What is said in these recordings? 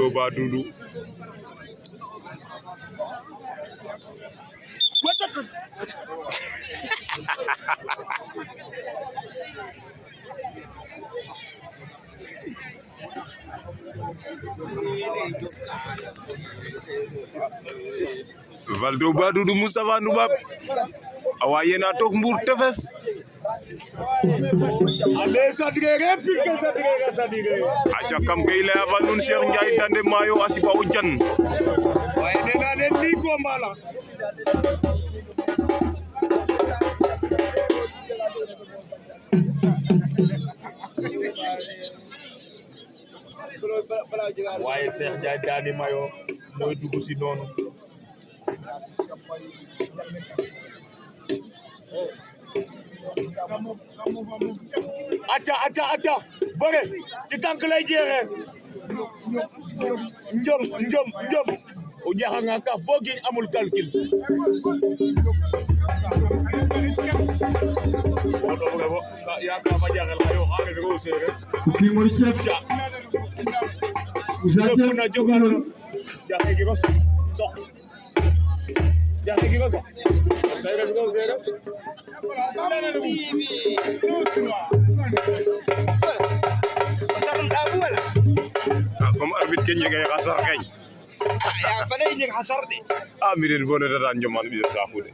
Valdo ba Doudou Valdo ba Doudou Moustapha Ndoubab awa yena tok Mbour tefes aca kam ke i leya fa nuun Cheikh Ndiaye Dande Mayo a sipa o jan waye nena len li combat la waye Cheikh Ndiaye Dande Mayo moy dugg si noonu acca bëre ci tànk lay jeexee njom o jaxa nga kaf bo giñ amul calcul o do rewo ya ka ma jaxel xayo xare de ko sere ki moy ci ko na jogal jaxe gi ko so jaxe gi ko so day def ko sere comme arbitre ke njegay xa sax kay ya fane jeg xasar de miren bo ne daan njoman bi saaku de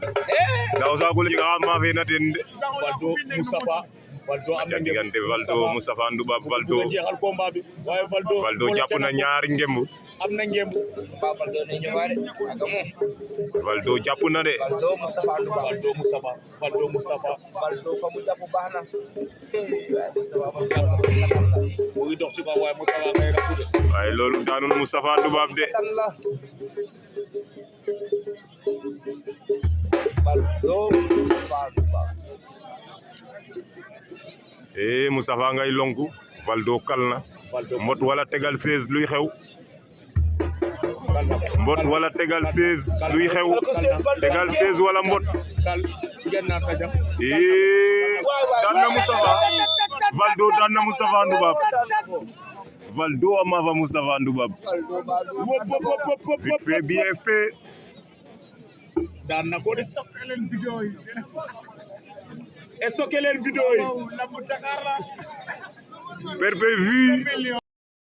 nda o saaku le jega xa maafe na ten de Valdo am na diggante Valdo Moustapha Ndoubab Valdo jeexal combat bi waaye Valdo jàpp na ñaari ngemb am na ngemb Valdo ne ñëwaare aga mo Valdo jàpp na de Valdo Moustapha Ndoubab Valdo Moustapha Valdo fa mu jàpp baax na mu ngi dox ci kaw waaye Moustapha ngay rasu de waaye loolu daanul Moustapha Ndoubab de Valdo Moustapha Ndoubab Moustapha ngay lonku Valdo kal na mbot wala tegal 16 luy xew mbot wala tegal 16 luy xew tegal 16 wala mbot daan na Moustapha Valdo daan na Moustapha Ndoubab Valdo ama fa Moustapha Ndoubab vite fait bien fait daan na ko de stocké leen vidéo yi perpévu